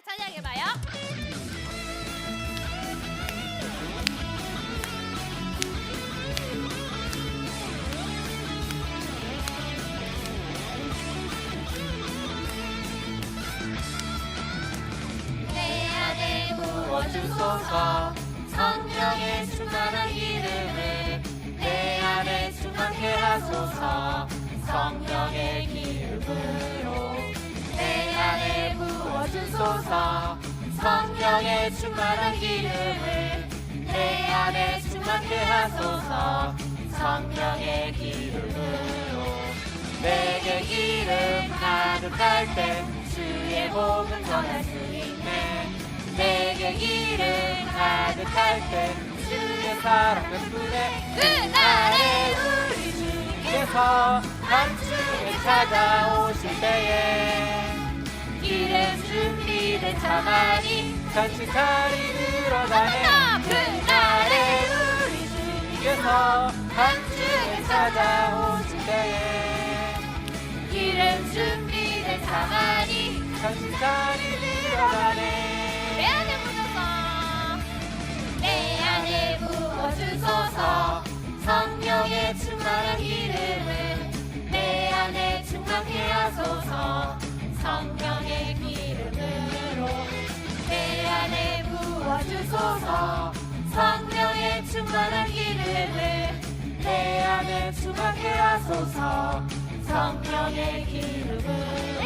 함께 찬양해봐요. 내 안에 부어주소서 성령의 충만한 기름을 내 안에 충만케 하소서 성령의 기름으로 내 안에 부어주소서 성령의 충만한 기름을 내 안에 충만케 하소서 성령의 기름으로 내게 기름 가득할 때 주의 복음 전할 수 있네 내게 기름 가득할 때 주의 사랑 덕분에 그날에 우리 주님께서 밤중에 찾아오실 때에 기름 준비된 차만이 잔치자리 늘어가네 그날에 우리 주님께서 밤중에 찾아오실 때에 기름 준비된 차만이 잔치자리 늘어가네 내 안에 부어주소서 성령의 충만한 기름을 내 안에 충만케 하소서 성령의 기름으로 내 안에 부어주소서 성령의 충만한 기름을 내 안에 충만케 하소서 성령의 기름으로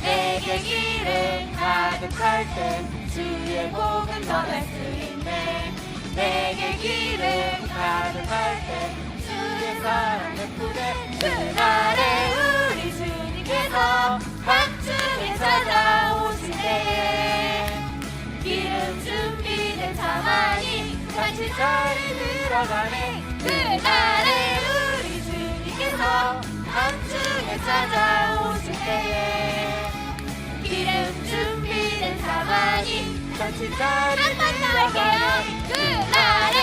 내게 기름 가득할 때 주의 복음 전할 수 있네 내게 기름 가득할 때 주의 사랑 베푸네 그날에 우리 주님께서 밤중에 찾아오실 때에 기름 준비된 차만이 잔치자리 들어가네 그날에 우리 주님께서 밤중에 찾아오실 때에 기름 준비된 차만이 잔치자리 들어가네 그날에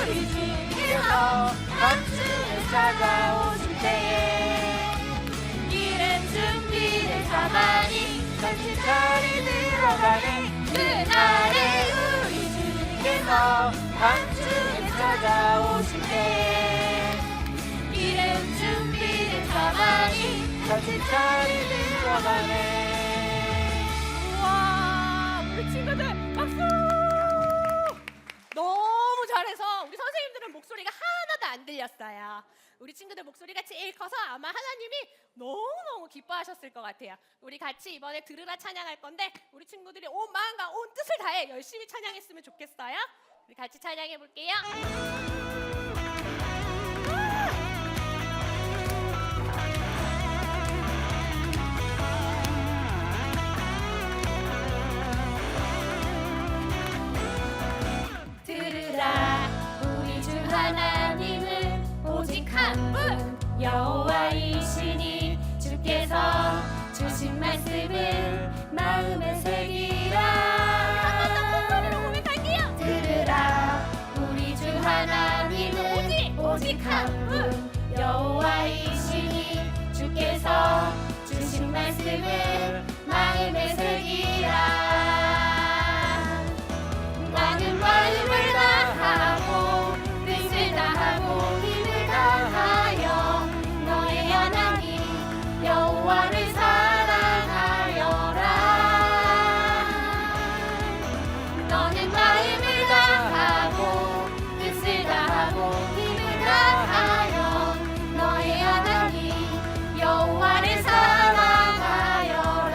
우리 주님께서 밤중에 찾아오실 때에 기름 준비된 차만이 잔치자리 들어가네 그날에 우리 주님께서 밤중에 찾아오실 때에 기름 준비된 차만이 잔치자리 들어가네 우리 친구들 박수! 너무 잘해서 우리 선생님들은 목소리가 하나도 안 들렸어요. 우리 친구들 목소리가 제일 커서 아마 하나님이 너무너무 기뻐하셨을 것 같아요. 우리 같이 이번에 들으라 찬양할 건데 우리 친구들이 온 마음과 온 뜻을 다해 열심히 찬양했으면 좋겠어요. 우리 같이 찬양해 볼게요. 들으라 우리 주 하나님은 오직 한 분 여호와이시니 주께서 주신 말씀을 마음에 새기라 한 번 더 큰 소리로 고백할게요 들으라 우리 주 하나님은 오직 한 분 여호와이시니 주께서 주신 말씀을 마음에 새기라 나는 마음을 다하고 뜻을 다하고 힘을 다하여 너의 하나님 여호와를 사랑하여라 너는 마음을 다하고 뜻을 다하고 힘을 다하여 너의 하나님 여호와를 사랑하여라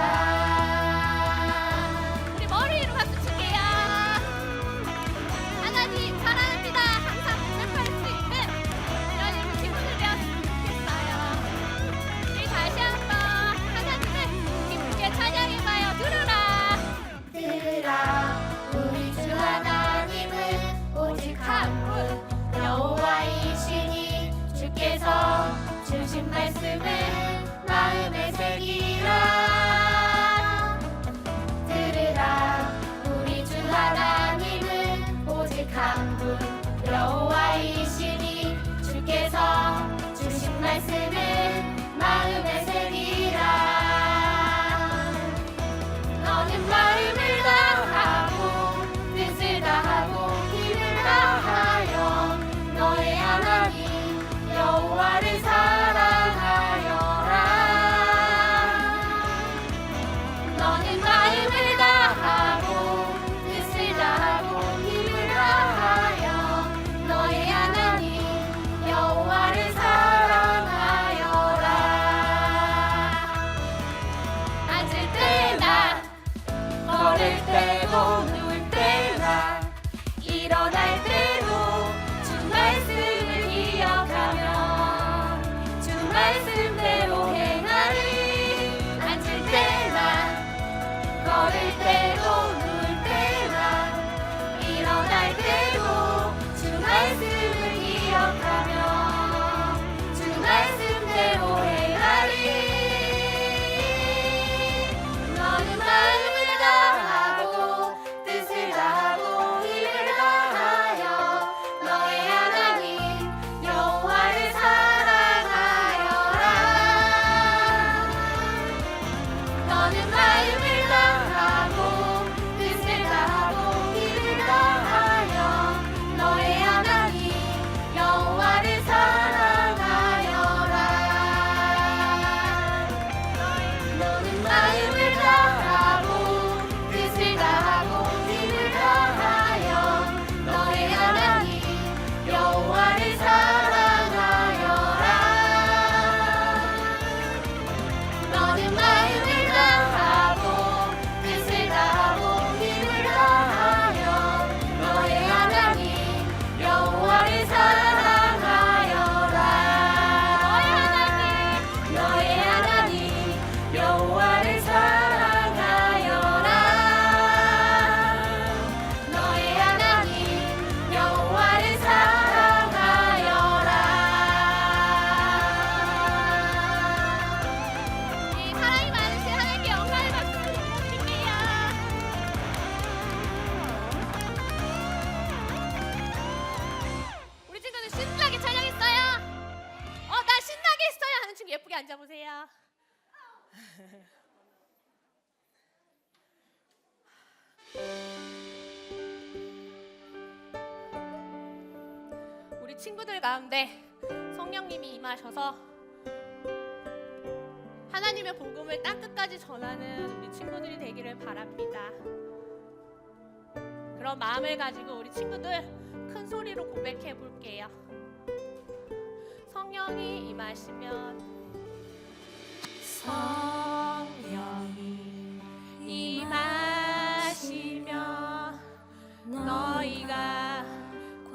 걸을 때도 누울 때나 일어날 때도 주 말씀을 기억하며 주 말씀대로 행하리. 너는 마음을 다하고 뜻을 다하고 힘을 다하여 너의 하나님 여호와를 사랑하여라. 너는 마음을 다하고 뜻을 다하고 힘을 다하여 너의 하나님 여호와를 사랑하여라. 너는 마음을 다하고 뜻을 다하고 힘을 다하여 너의 하나님 여호와를 사랑하여라. 너는 마음을 다하고 뜻을 다하고 힘을 다하여 너의 하나님 여호와를 사랑하여라. 너의 하나님 여호와를 사랑하여라. 너의 하나님 여호와를 사랑하여라. 이 사랑이 많으신 하나님께 영광의 박수를 드릴게요. 우리 친구들 신나게 찬양했어요. 나 신나게 했어요 하는 친구 예쁘게 앉아보세요. 우리 친구들 가운데 성령님이 임하셔서 하나님의 복음을 땅끝까지 전하는 우리 친구들이 되기를 바랍니다. 그런 마음을 가지고 우리 친구들 큰 소리로 고백해 볼게요. 성령이 임하시면 성령이 임하시면 너희가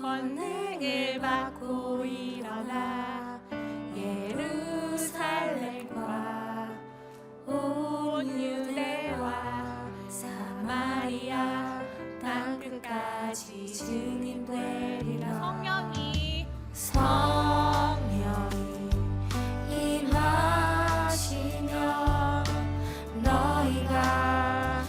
권능을 받고 일어나 예루살렘과 온 유대와 사마리아 땅끝까지 증인되리라. 성령이 임하시면 너희가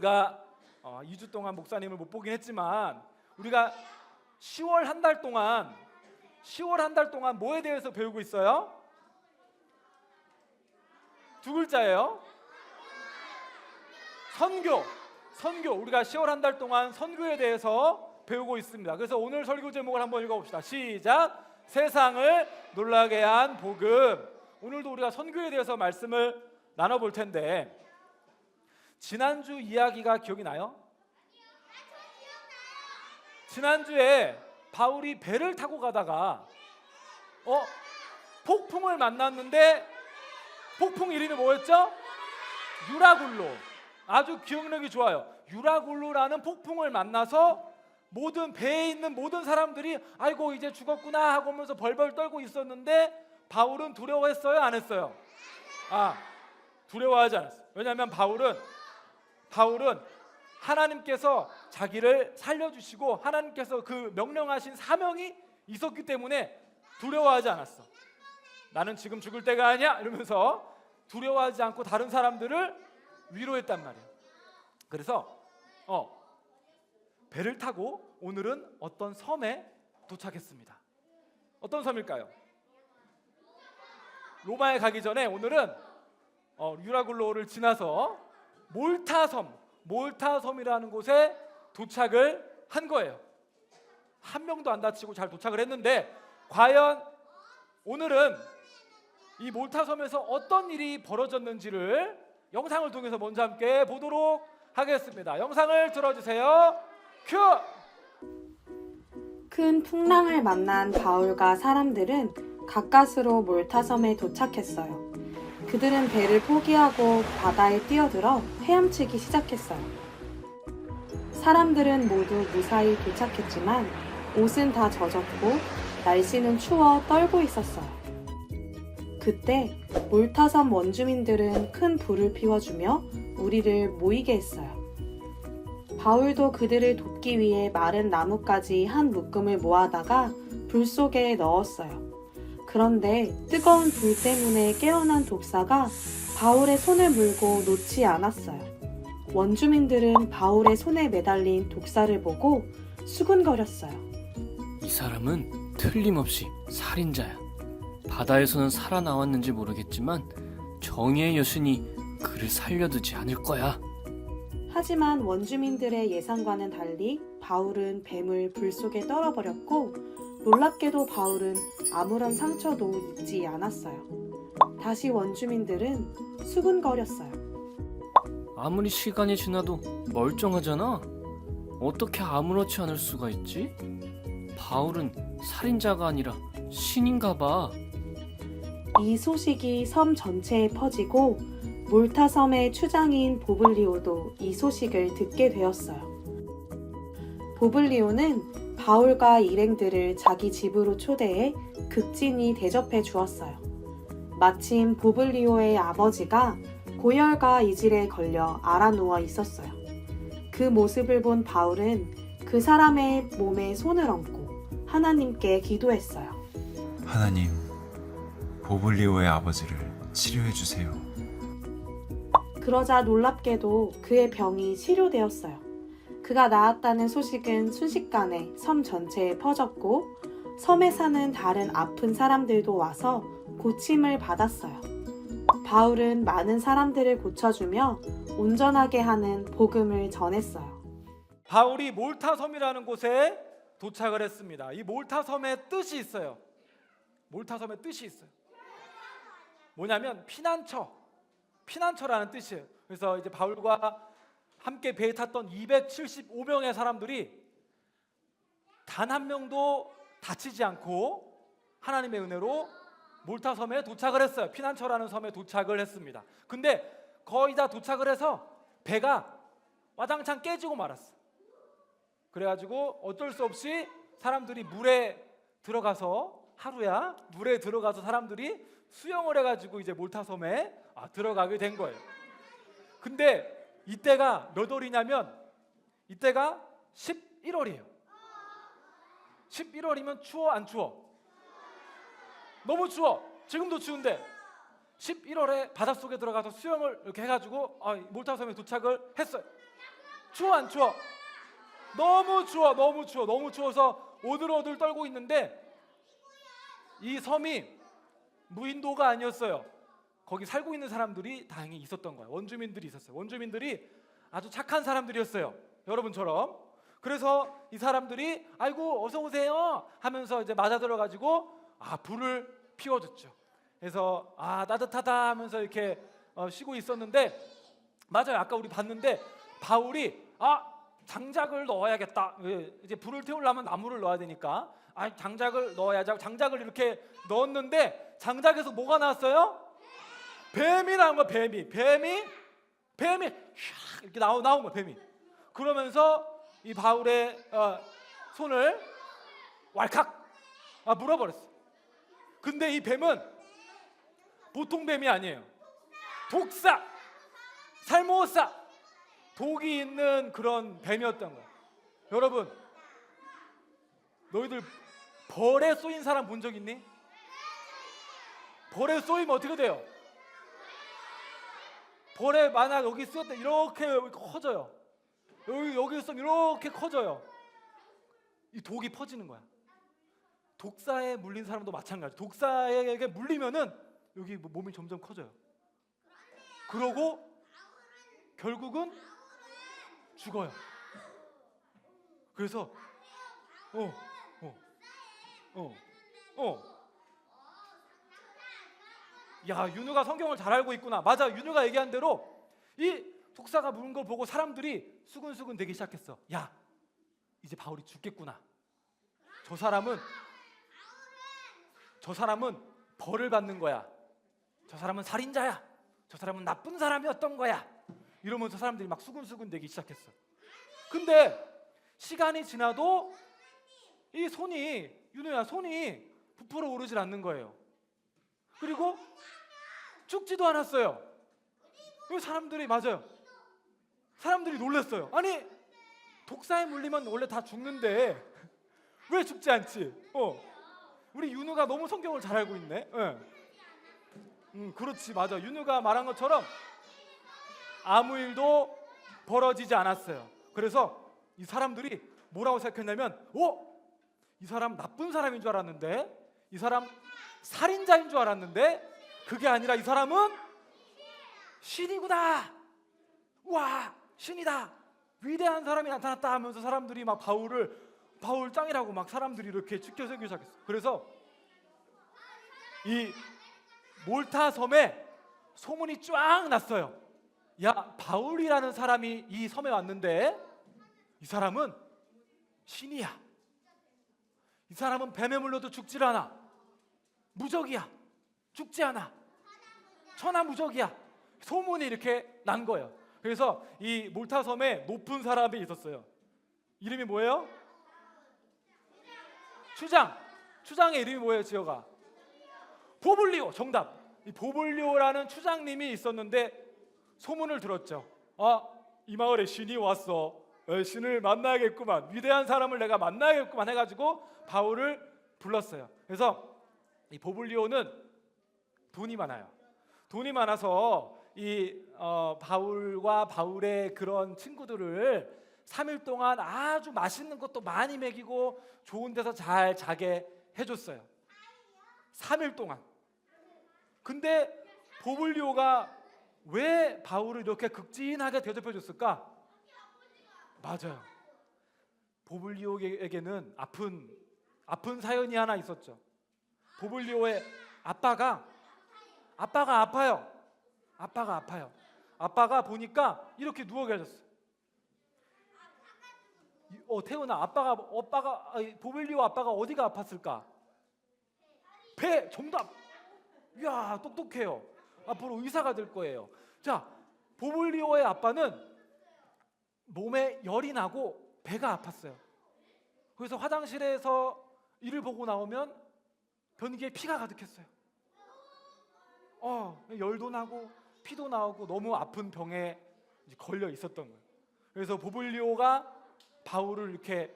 우리가 2주 동안 목사님을 못 보긴 했지만 우리가 10월 한 달 동안 뭐에 대해서 배우고 있어요? 두 글자예요. 선교. 우리가 10월 한 달 동안 선교에 대해서 배우고 있습니다. 그래서 오늘 설교 제목을 한번 읽어봅시다. 시작. 세상을 놀라게 한 복음. 오늘도 우리가 선교에 대해서 말씀을 나눠볼 텐데, 지난주 이야기가 기억이 나요? 지난주에 바울이 배를 타고 가다가 폭풍을 만났는데, 폭풍 이름이 뭐였죠? 유라굴로. 아주 기억력이 좋아요. 유라굴로라는 폭풍을 만나서 모든 배에 있는 모든 사람들이 아이고 이제 죽었구나 하고 하면서 벌벌 떨고 있었는데, 바울은 두려워했어요? 안 했어요? 두려워하지 않았어요. 왜냐하면 바울은 하나님께서 자기를 살려주시고 하나님께서 그 명령하신 사명이 있었기 때문에 두려워하지 않았어. 나는 지금 죽을 때가 아니야 이러면서 두려워하지 않고 다른 사람들을 위로했단 말이에요. 그래서 배를 타고 오늘은 어떤 섬에 도착했습니다. 어떤 섬일까요? 로마에 가기 전에 오늘은 유라굴로를 지나서 몰타섬이라는 곳에 도착을 한 거예요. 한 명도 안 다치고 잘 도착을 했는데, 과연 오늘은 이 몰타섬에서 어떤 일이 벌어졌는지를 영상을 통해서 먼저 함께 보도록 하겠습니다. 영상을 들어주세요. 큐! 큰 풍랑을 만난 바울과 사람들은 가까스로 몰타섬에 도착했어요. 그들은 배를 포기하고 바다에 뛰어들어 헤엄치기 시작했어요. 사람들은 모두 무사히 도착했지만 옷은 다 젖었고 날씨는 추워 떨고 있었어요. 그때 몰타섬 원주민들은 큰 불을 피워주며 우리를 모이게 했어요. 바울도 그들을 돕기 위해 마른 나뭇가지 한 묶음을 모아다가 불 속에 넣었어요. 그런데 뜨거운 불 때문에 깨어난 독사가 바울의 손을 물고 놓지 않았어요. 원주민들은 바울의 손에 매달린 독사를 보고 수군거렸어요. 이 사람은 틀림없이 살인자야. 바다에서는 살아나왔는지 모르겠지만 정의의 여신이 그를 살려두지 않을 거야. 하지만 원주민들의 예상과는 달리 바울은 뱀을 불 속에 떨어버렸고, 놀랍게도 바울은 아무런 상처도 입지 않았어요. 다시 원주민들은 수군거렸어요. 아무리 시간이 지나도 멀쩡하잖아. 어떻게 아무렇지 않을 수가 있지? 바울은 살인자가 아니라 신인가 봐. 이 소식이 섬 전체에 퍼지고 몰타섬의 추장인 보블리오도 이 소식을 듣게 되었어요. 보블리오는 바울과 일행들을 자기 집으로 초대해 극진히 대접해 주었어요. 마침 보블리오의 아버지가 고열과 이질에 걸려 앓아누워 있었어요. 그 모습을 본 바울은 그 사람의 몸에 손을 얹고 하나님께 기도했어요. 하나님, 보블리오의 아버지를 치료해 주세요. 그러자 놀랍게도 그의 병이 치료되었어요. 그가 나았다는 소식은 순식간에 섬 전체에 퍼졌고, 섬에 사는 다른 아픈 사람들도 와서 고침을 받았어요. 바울은 많은 사람들을 고쳐주며 온전하게 하는 복음을 전했어요. 바울이 몰타섬이라는 곳에 도착을 했습니다. 이 몰타섬의 뜻이 있어요. 몰타섬의 뜻이 있어요. 뭐냐면 피난처라는 뜻이에요. 그래서 이제 바울과 함께 배에 탔던 275명의 사람들이 단 한 명도 다치지 않고 하나님의 은혜로 몰타섬에 도착을 했어요. 피난처라는 섬에 도착을 했습니다. 근데 거의 다 도착을 해서 배가 와장창 깨지고 말았어. 그래가지고 어쩔 수 없이 사람들이 물에 들어가서 사람들이 수영을 해가지고 이제 몰타섬에 들어가게 된 거예요. 근데 이때가 몇 월이냐면 이때가 11월이에요. 11월이면 추워 안 추워? 너무 추워. 지금도 추운데 11월에 바닷속에 들어가서 수영을 이렇게 해가지고 몰타섬에 도착을 했어요. 추워 안 추워? 너무 추워, 너무 추워, 너무 추워서 오들오들 떨고 있는데 이 섬이 무인도가 아니었어요. 거기 살고 있는 사람들이 다행히 있었던 거예요. 원주민들이 있었어요. 원주민들이 아주 착한 사람들이었어요. 여러분처럼. 그래서 이 사람들이 아이고 어서 오세요 하면서 이제 맞아들어 가지고 불을 피워줬죠. 그래서 따뜻하다 하면서 이렇게 쉬고 있었는데 맞아요. 아까 우리 봤는데 바울이 장작을 넣어야겠다. 이제 불을 태우려면 나무를 넣어야 되니까 장작을 넣어야지 하고 장작을 이렇게 넣었는데 장작에서 뭐가 나왔어요? 뱀이 나온 거야. 뱀이 샥 이렇게 나온 거야. 뱀이. 그러면서 이 바울의 손을 왈칵 물어버렸어. 근데 이 뱀은 보통 뱀이 아니에요. 독사, 살모사, 독이 있는 그런 뱀이었던 거야. 여러분, 너희들 벌에 쏘인 사람 본 적 있니? 벌에 쏘이면 어떻게 돼요? 벌에 만약 여기 쏘였다 이렇게 커져요. 여기 쏘면 이렇게 커져요. 이 독이 퍼지는 거야. 독사에 물린 사람도 마찬가지. 독사에게 물리면은 여기 몸이 점점 커져요. 그러고 결국은 죽어요. 그래서 야, 윤우가 성경을 잘 알고 있구나. 맞아, 윤우가 얘기한 대로 이 독사가 물은 걸 보고 사람들이 수근수근 되기 시작했어. 야, 이제 바울이 죽겠구나. 저 사람은 벌을 받는 거야. 저 사람은 살인자야. 저 사람은 나쁜 사람이었던 거야. 이러면서 사람들이 막 수근수근 되기 시작했어. 근데 시간이 지나도 이 윤우야 손이 부풀어 오르질 않는 거예요. 그리고 죽지도 않았어요. 사람들이 놀랐어요. 아니 독사에 물리면 원래 다 죽는데 왜 죽지 않지? 우리 윤우가 너무 성경을 잘 알고 있네. 그렇지, 맞아. 윤우가 말한 것처럼 아무 일도 벌어지지 않았어요. 그래서 이 사람들이 뭐라고 생각했냐면 이 사람 나쁜 사람인 줄 알았는데, 이 사람 살인자인 줄 알았는데 그게 아니라 이 사람은 신이구나. 와, 신이다. 위대한 사람이 나타났다 하면서 사람들이 막 바울 짱이라고 막 사람들이 이렇게 지켜세우기 시작했어요. 그래서 이 몰타 섬에 소문이 쫙 났어요. 야, 바울이라는 사람이 이 섬에 왔는데 이 사람은 신이야. 이 사람은 뱀에 물려도 죽질 않아. 무적이야. 죽지 않아. 천하무적이야. 소문이 이렇게 난 거예요. 그래서 이 몰타 섬에 높은 사람이 있었어요. 이름이 뭐예요? 추장의 이름이 뭐예요, 지어가? 보블리오. 정답. 이 보블리오라는 추장님이 있었는데 소문을 들었죠. 이 마을에 신이 왔어. 신을 만나야겠구만. 위대한 사람을 내가 만나야겠구만 해가지고 바울을 불렀어요. 그래서 이 보블리오는 돈이 많아요. 돈이 많아서 이 바울과 바울의 그런 친구들을 3일 동안 아주 맛있는 것도 많이 먹이고 좋은 데서 잘 자게 해줬어요. 3일 동안. 근데 보블리오가 왜 바울을 이렇게 극진하게 대접해줬을까? 맞아요. 보블리오에게는 아픈 사연이 하나 있었죠. 보블리오의 아빠가 아파요. 아빠가 보니까 이렇게 누워 계셨어요. 태훈아, 보블리오 아빠가 어디가 아팠을까? 배. 정답. 이야, 똑똑해요. 앞으로 의사가 될 거예요. 자, 보블리오의 아빠는 몸에 열이 나고 배가 아팠어요. 그래서 화장실에서 이를 보고 나오면 변기에 피가 가득했어요. 열도 나고 피도 나오고 너무 아픈 병에 걸려 있었던 거예요. 그래서 보블리오가 바울을 이렇게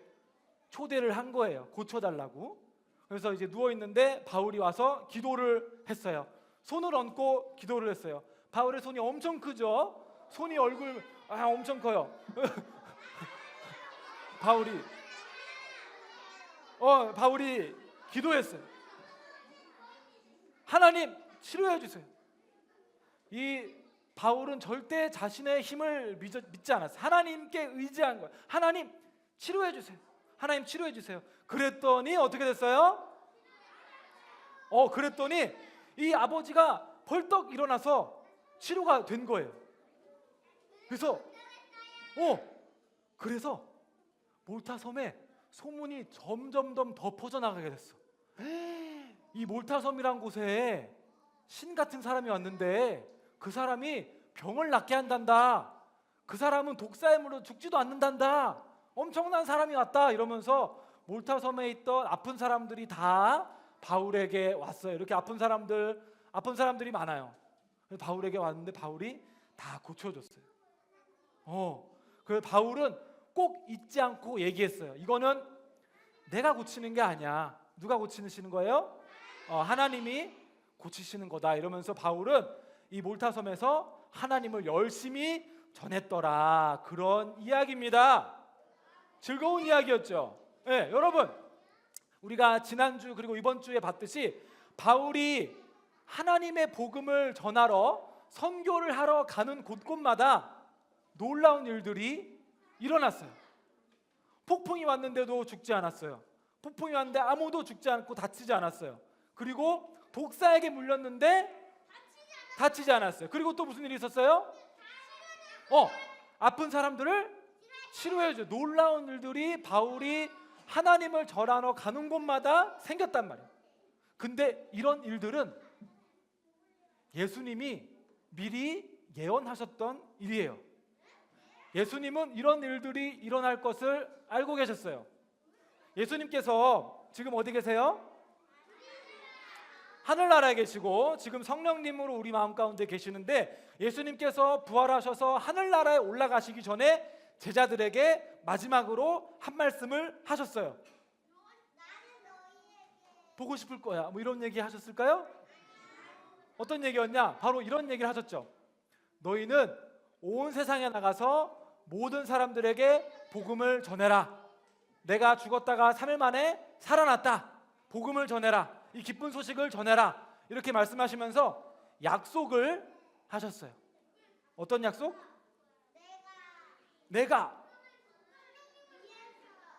초대를 한 거예요. 고쳐달라고. 그래서 이제 누워 있는데 바울이 와서 기도를 했어요. 손을 얹고 기도를 했어요. 바울의 손이 엄청 크죠. 손이 얼굴 엄청 커요. 바울이 기도했어요. 하나님 치료해 주세요. 이 바울은 절대 자신의 힘을 믿지 않았어요. 하나님께 의지한 거예요. 하나님 치료해 주세요. 하나님 치료해 주세요. 그랬더니 어떻게 됐어요? 그랬더니 이 아버지가 벌떡 일어나서 치료가 된 거예요. 그래서 몰타 섬에 소문이 점점 더 퍼져나가게 됐어. 이 몰타 섬이란 곳에 신 같은 사람이 왔는데 그 사람이 병을 낫게 한단다. 그 사람은 독사에 물려 죽지도 않는단다. 엄청난 사람이 왔다. 이러면서 몰타 섬에 있던 아픈 사람들이 다 바울에게 왔어요. 이렇게 아픈 사람들이 많아요. 바울에게 왔는데 바울이 다 고쳐줬어요. 그래서 바울은 꼭 잊지 않고 얘기했어요. 이거는 내가 고치는 게 아니야. 누가 고치시는 거예요? 하나님이 고치시는 거다. 이러면서 바울은 이 몰타 섬에서 하나님을 열심히 전했더라. 그런 이야기입니다. 즐거운 이야기였죠. 네, 여러분, 우리가 지난주 그리고 이번 주에 봤듯이 바울이 하나님의 복음을 전하러 선교를 하러 가는 곳곳마다 놀라운 일들이 일어났어요. 폭풍이 왔는데도 죽지 않았어요. 폭풍이 왔는데 아무도 죽지 않고 다치지 않았어요. 그리고 독사에게 물렸는데 다치지 않았어요. 그리고 또 무슨 일이 있었어요? 아픈 사람들을 치료해줘. 놀라운 일들이 바울이 하나님을 전하러 가는 곳마다 생겼단 말이에요. 근데 이런 일들은 예수님이 미리 예언하셨던 일이에요. 예수님은 이런 일들이 일어날 것을 알고 계셨어요. 예수님께서 지금 어디 계세요? 하늘나라에 계시고 지금 성령님으로 우리 마음 가운데 계시는데, 예수님께서 부활하셔서 하늘나라에 올라가시기 전에 제자들에게 마지막으로 한 말씀을 하셨어요. 보고 싶을 거야. 뭐 이런 얘기 하셨을까요? 어떤 얘기였냐? 바로 이런 얘기를 하셨죠. 너희는 온 세상에 나가서 모든 사람들에게 복음을 전해라. 내가 죽었다가 3일 만에 살아났다. 복음을 전해라. 이 기쁜 소식을 전해라. 이렇게 말씀하시면서 약속을 하셨어요. 어떤 약속? 내가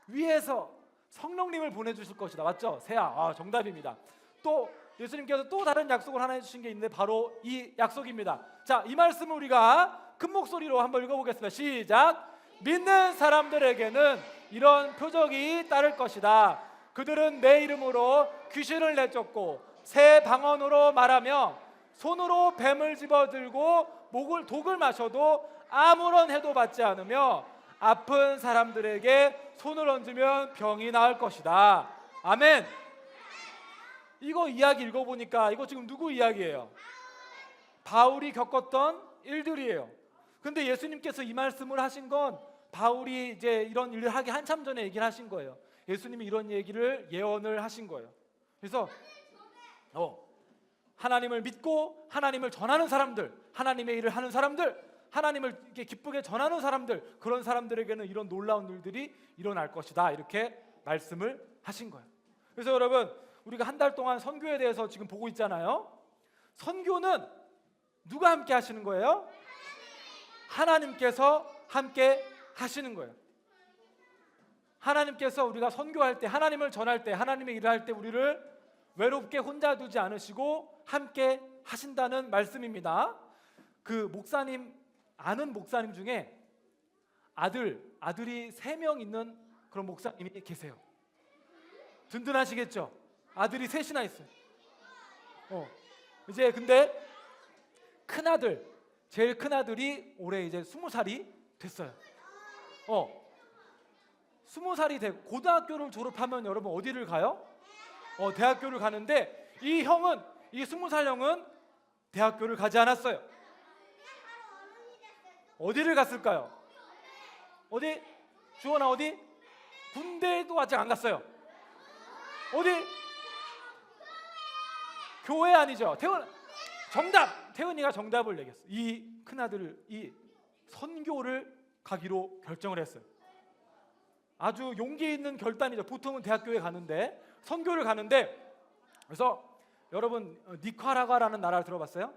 위에서 성령님을 보내주실 것이다. 맞죠? 세아. 정답입니다. 또 예수님께서 또 다른 약속을 하나 해주신 게 있는데 바로 이 약속입니다. 자, 이 말씀을 우리가 큰 목소리로 한번 읽어보겠습니다. 시작. 믿는 사람들에게는 이런 표적이 따를 것이다. 그들은 내 이름으로 귀신을 내쫓고 새 방언으로 말하며 손으로 뱀을 집어들고 독을 마셔도 아무런 해도 받지 않으며 아픈 사람들에게 손을 얹으면 병이 나을 것이다. 아멘. 이거 이야기 읽어보니까 이거 지금 누구 이야기예요? 바울이 겪었던 일들이에요. 근데 예수님께서 이 말씀을 하신 건 바울이 이제 이런 일을 하기 한참 전에 얘기를 하신 거예요. 예수님이 이런 얘기를 예언을 하신 거예요. 그래서 하나님을 믿고 하나님을 전하는 사람들, 하나님의 일을 하는 사람들, 하나님을 이렇게 기쁘게 전하는 사람들, 그런 사람들에게는 이런 놀라운 일들이 일어날 것이다. 이렇게 말씀을 하신 거예요. 그래서 여러분, 우리가 한 달 동안 선교에 대해서 지금 보고 있잖아요. 선교는 누가 함께 하시는 거예요? 하나님께서 함께 하시는 거예요. 하나님께서 우리가 선교할 때, 하나님을 전할 때, 하나님의 일을 할 때 우리를 외롭게 혼자 두지 않으시고 함께 하신다는 말씀입니다. 그 목사님, 아는 목사님 중에 아들이 3명 있는 그런 목사님이 계세요. 든든하시겠죠? 아들이 3이나 있어요. 이제 근데 제일 큰 아들이 올해 이제 20살이 됐어요. 20살이 되고 고등학교를 졸업하면 여러분 어디를 가요? 대학교를 가는데 이 20살 형은 대학교를 가지 않았어요. 어디를 갔을까요? 어디? 주원아 어디? 군대도 아직 안 갔어요. 어디? 교회 아니죠? 정답! 태은이가 정답을 얘기했어. 이 큰아들을 이 선교를 가기로 결정을 했어요. 아주 용기 있는 결단이죠. 보통은 대학교에 가는데 선교를 가는데, 그래서 여러분 니카라과라는 나라를 들어봤어요?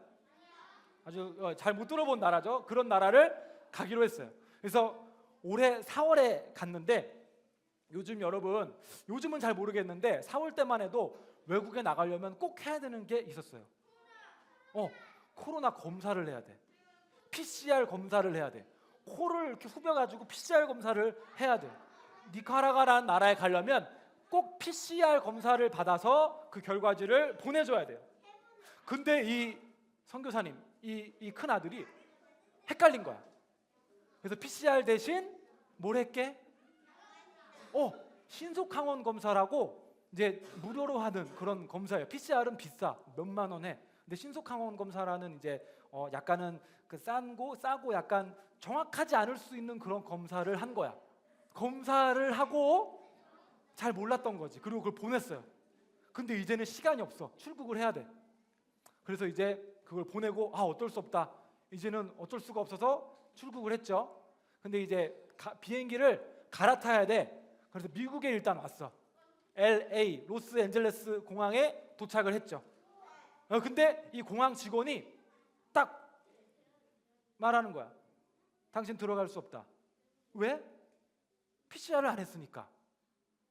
아주 잘 못 들어본 나라죠. 그런 나라를 가기로 했어요. 그래서 올해 4월에 갔는데, 여러분 요즘은 잘 모르겠는데 4월 때만 해도 외국에 나가려면 꼭 해야 되는 게 있었어요. 코로나 검사를 해야 돼. PCR 검사를 해야 돼. 코를 이렇게 후벼가지고 PCR 검사를 해야 돼. 니카라과라는 나라에 가려면 꼭 PCR 검사를 받아서 그 결과지를 보내줘야 돼요. 근데 이 선교사님, 이 큰 아들이 헷갈린 거야. 그래서 PCR 대신 뭘 했게? 신속항원 검사라고 이제 무료로 하는 그런 검사예요. PCR은 비싸, 몇만 원 해. 근데 신속항원 검사라는 이제 약간은 그 싸고 약간 정확하지 않을 수 있는 그런 검사를 한 거야. 검사를 하고 잘 몰랐던 거지. 그리고 그걸 보냈어요. 근데 이제는 시간이 없어. 출국을 해야 돼. 그래서 이제 그걸 보내고 어쩔 수 없다. 이제는 어쩔 수가 없어서 출국을 했죠. 근데 이제 비행기를 갈아타야 돼. 그래서 미국에 일단 왔어. LA 로스앤젤레스 공항에 도착을 했죠. 근데 이 공항 직원이 딱 말하는 거야. 당신 들어갈 수 없다. 왜? PCR을 안 했으니까.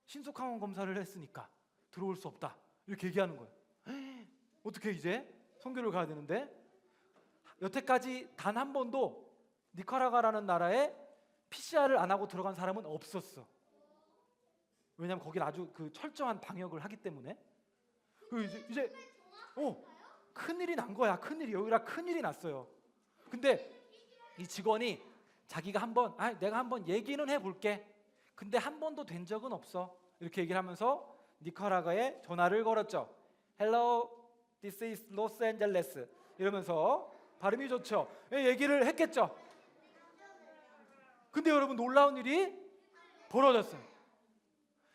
신속항원 검사를 했으니까 들어올 수 없다. 이렇게 얘기하는 거예요. 어떻게 이제 선교를 가야 되는데, 여태까지 단 한 번도 니카라과라는 나라에 PCR을 안 하고 들어간 사람은 없었어. 왜냐하면 거긴 아주 그 철저한 방역을 하기 때문에. 이제 큰일이 난 거야. 큰일이, 여기라 큰일이 났어요. 근데 이 직원이 자기가 내가 한번 얘기는 해볼게. 근데 한 번도 된 적은 없어. 이렇게 얘기를 하면서 니카라과에 전화를 걸었죠. Hello, this is Los Angeles. 이러면서 발음이 좋죠. 얘기를 했겠죠. 근데 여러분 놀라운 일이 벌어졌어요.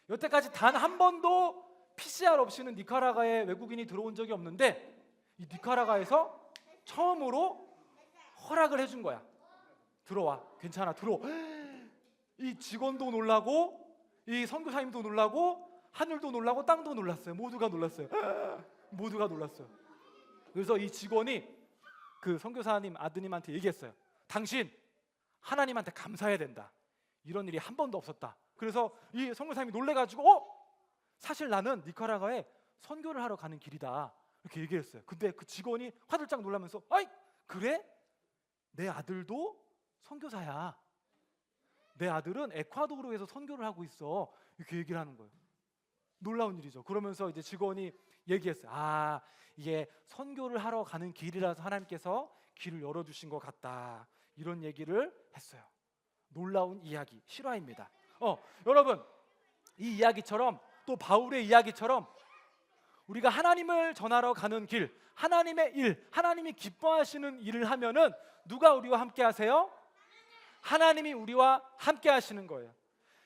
여태까지 단 한 번도 PCR 없이는 니카라과에 외국인이 들어온 적이 없는데, 이 니카라과에서 처음으로 허락을 해준 거야. 들어와, 괜찮아, 들어와. 이 직원도 놀라고, 이 선교사님도 놀라고, 하늘도 놀라고, 땅도 놀랐어요. 모두가 놀랐어요. 모두가 놀랐어요. 그래서 이 직원이 그 선교사님 아드님한테 얘기했어요. 당신 하나님한테 감사해야 된다. 이런 일이 한 번도 없었다. 그래서 이 선교사님이 놀래가지고 사실 나는 니카라과에 선교를 하러 가는 길이다. 이렇게 얘기했어요. 근데 그 직원이 화들짝 놀라면서 아이 그래? 내 아들도 선교사야. 내 아들은 에콰도르에서 선교를 하고 있어. 이렇게 얘기를 하는 거예요. 놀라운 일이죠. 그러면서 이제 직원이 얘기했어요. 이게 선교를 하러 가는 길이라서 하나님께서 길을 열어주신 것 같다. 이런 얘기를 했어요. 놀라운 이야기, 실화입니다. 여러분 이 이야기처럼 또 바울의 이야기처럼 우리가 하나님을 전하러 가는 길, 하나님의 일, 하나님이 기뻐하시는 일을 하면은 누가 우리와 함께 하세요? 하나님이 우리와 함께 하시는 거예요.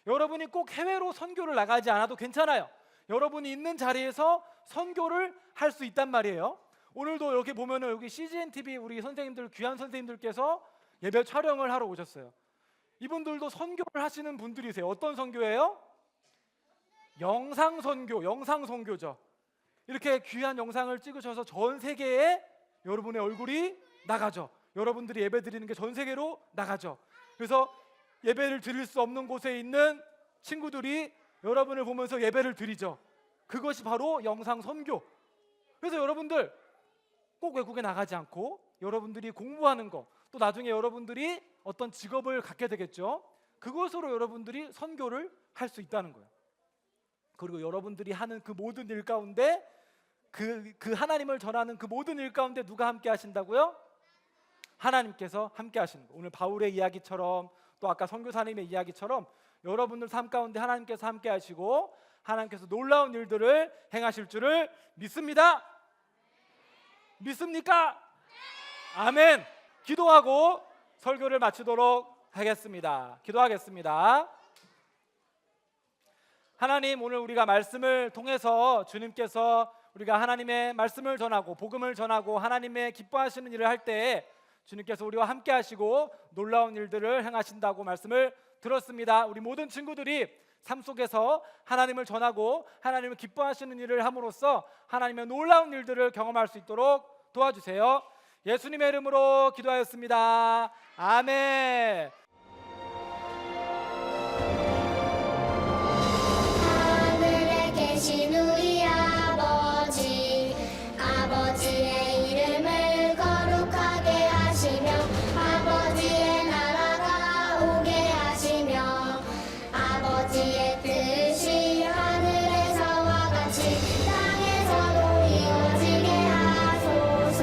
여러분이 꼭 해외로 선교를 나가지 않아도 괜찮아요. 여러분이 있는 자리에서 선교를 할 수 있단 말이에요. 오늘도 여기 보면은 여기 CGN TV 우리 선생님들, 귀한 선생님들께서 예배 촬영을 하러 오셨어요. 이분들도 선교를 하시는 분들이세요. 어떤 선교예요? 영상 선교, 영상 선교죠. 이렇게 귀한 영상을 찍으셔서 전 세계에 여러분의 얼굴이 나가죠. 여러분들이 예배 드리는 게 전 세계로 나가죠. 그래서 예배를 드릴 수 없는 곳에 있는 친구들이 여러분을 보면서 예배를 드리죠. 그것이 바로 영상 선교. 그래서 여러분들 꼭 외국에 나가지 않고 여러분들이 공부하는 거, 또 나중에 여러분들이 어떤 직업을 갖게 되겠죠. 그것으로 여러분들이 선교를 할 수 있다는 거예요. 그리고 여러분들이 하는 그 모든 일 가운데 그 하나님을 전하는 그 모든 일 가운데 누가 함께 하신다고요? 하나님께서 함께 하시는 거예요. 오늘 바울의 이야기처럼 또 아까 선교사님의 이야기처럼 여러분들 삶 가운데 하나님께서 함께 하시고 하나님께서 놀라운 일들을 행하실 줄을 믿습니다. 믿습니까? 아멘. 기도하고 설교를 마치도록 하겠습니다. 기도하겠습니다. 하나님, 오늘 우리가 말씀을 통해서 주님께서 우리가 하나님의 말씀을 전하고 복음을 전하고 하나님의 기뻐하시는 일을 할 때에 주님께서 우리와 함께 하시고 놀라운 일들을 행하신다고 말씀을 들었습니다. 우리 모든 친구들이 삶 속에서 하나님을 전하고 하나님을 기뻐하시는 일을 함으로써 하나님의 놀라운 일들을 경험할 수 있도록 도와주세요. 예수님의 이름으로 기도하였습니다. 아멘. 하늘에 계신 우리 아버지, 아버지의 이름을 거룩하게 하시며 아버지의 나라가 오게 하시며 아버지의 뜻이 하늘에서와 같이 땅에서도 이루어지게 하소서.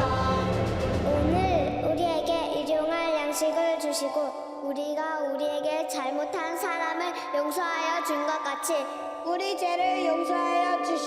오늘 우리에게 일용할 양식을 주시고 우리가 우리에게 잘못한 사람을 용서하여 준 것 같이 우리 죄를 용서하여 주시옵소서.